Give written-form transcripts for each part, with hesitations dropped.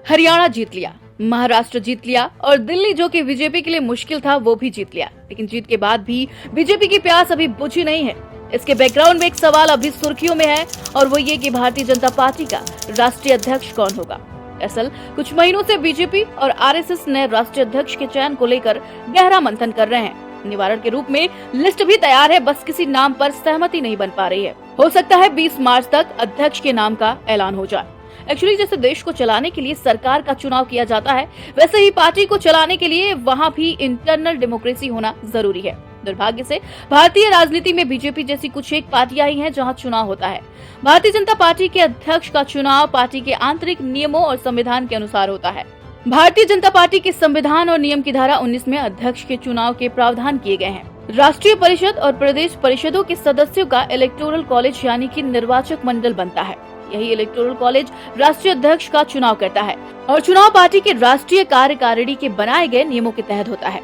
हरियाणा जीत लिया, महाराष्ट्र जीत लिया और दिल्ली, जो कि बीजेपी के लिए मुश्किल था, वो भी जीत लिया। लेकिन जीत के बाद भी बीजेपी की प्यास अभी बुझी नहीं है। इसके बैकग्राउंड में एक सवाल अभी सुर्खियों में है और वो ये कि भारतीय जनता पार्टी का राष्ट्रीय अध्यक्ष कौन होगा। दरअसल कुछ महीनों से बीजेपी और आरएसएस ने राष्ट्रीय अध्यक्ष के चयन को लेकर गहरा मंथन कर रहे हैं। निवारण के रूप में लिस्ट भी तैयार है, बस किसी नाम पर सहमति नहीं बन पा रही है। हो सकता है 20 मार्च तक अध्यक्ष के नाम का ऐलान हो जाए। एक्चुअली जैसे देश को चलाने के लिए सरकार का चुनाव किया जाता है, वैसे ही पार्टी को चलाने के लिए वहाँ भी इंटरनल डेमोक्रेसी होना जरूरी है। दुर्भाग्य से भारतीय राजनीति में बीजेपी जैसी कुछ एक पार्टियां ही हैं जहां चुनाव होता है। भारतीय जनता पार्टी के अध्यक्ष का चुनाव पार्टी के आंतरिक नियमों और संविधान के अनुसार होता है। भारतीय जनता पार्टी के संविधान और नियम की धारा 19 में अध्यक्ष के चुनाव के प्रावधान किए गए हैं। राष्ट्रीय परिषद और प्रदेश परिषदों के सदस्यों का इलेक्टोरल कॉलेज यानी कि निर्वाचक मंडल बनता है। यही इलेक्टोरल कॉलेज राष्ट्रीय अध्यक्ष का चुनाव करता है और चुनाव पार्टी के राष्ट्रीय कार्यकारिणी के बनाए गए नियमों के तहत होता है।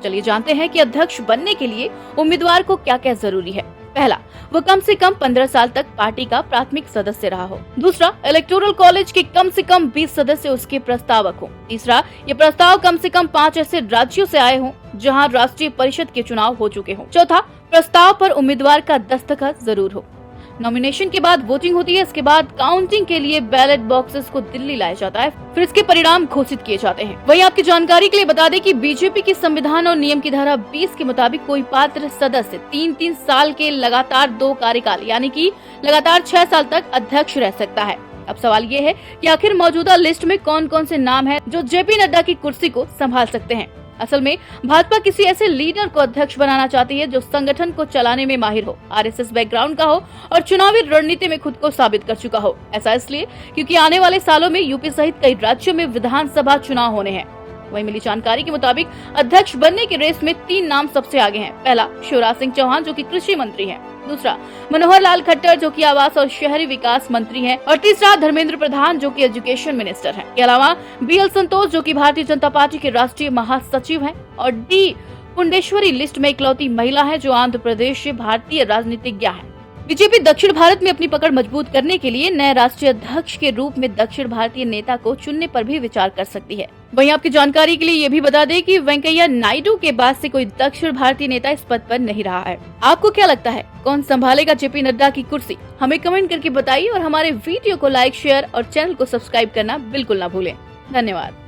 चलिए जानते हैं कि अध्यक्ष बनने के लिए उम्मीदवार को क्या क्या जरूरी है। पहला, वो कम से कम 15 साल तक पार्टी का प्राथमिक सदस्य रहा हो। दूसरा, इलेक्टोरल कॉलेज के कम से कम 20 सदस्य उसके प्रस्तावक हो। तीसरा, ये प्रस्ताव कम से कम 5 ऐसे राज्यों से आए हों जहां राष्ट्रीय परिषद के चुनाव हो चुके हों। चौथा, प्रस्ताव पर उम्मीदवार का दस्तखत जरूर हो। नॉमिनेशन के बाद वोटिंग होती है। इसके बाद काउंटिंग के लिए बैलेट बॉक्सेस को दिल्ली लाया जाता है, फिर इसके परिणाम घोषित किए जाते हैं। वहीं आपकी जानकारी के लिए बता दें कि बीजेपी की संविधान और नियम की धारा 20 के मुताबिक कोई पात्र सदस्य 3-3 साल के लगातार 2 कार्यकाल यानी कि लगातार 6 साल तक अध्यक्ष रह सकता है। अब सवाल ये है कि आखिर मौजूदा लिस्ट में कौन कौन से नाम हैं जो जेपी नड्डा की कुर्सी को संभाल सकते हैं। असल में भाजपा किसी ऐसे लीडर को अध्यक्ष बनाना चाहती है जो संगठन को चलाने में माहिर हो, आरएसएस बैकग्राउंड का हो और चुनावी रणनीति में खुद को साबित कर चुका हो। ऐसा इसलिए क्योंकि आने वाले सालों में यूपी सहित कई राज्यों में विधानसभा चुनाव होने हैं। वहीं मिली जानकारी के मुताबिक अध्यक्ष बनने की रेस में 3 नाम सबसे आगे हैं। पहला, शिवराज सिंह चौहान जो कि कृषि मंत्री हैं। दूसरा, मनोहर लाल खट्टर जो कि आवास और शहरी विकास मंत्री हैं। और तीसरा, धर्मेंद्र प्रधान जो कि एजुकेशन मिनिस्टर हैं। के अलावा बीएल संतोष जो कि भारतीय जनता पार्टी के राष्ट्रीय महासचिव हैं। और डी पुंडेश्वरी लिस्ट में इकलौती महिला है जो आंध्र प्रदेश से भारतीय राजनीतिज्ञ है। बीजेपी दक्षिण भारत में अपनी पकड़ मजबूत करने के लिए नए राष्ट्रीय अध्यक्ष के रूप में दक्षिण भारतीय नेता को चुनने पर भी विचार कर सकती है। वहीं आपकी जानकारी के लिए ये भी बता दें कि वेंकैया नायडू के बाद से कोई दक्षिण भारतीय नेता इस पद पर नहीं रहा है। आपको क्या लगता है, कौन संभालेगा जेपी नड्डा की कुर्सी? हमें कमेंट करके बताइए और हमारे वीडियो को लाइक, शेयर और चैनल को सब्सक्राइब करना बिल्कुल न भूलें। धन्यवाद।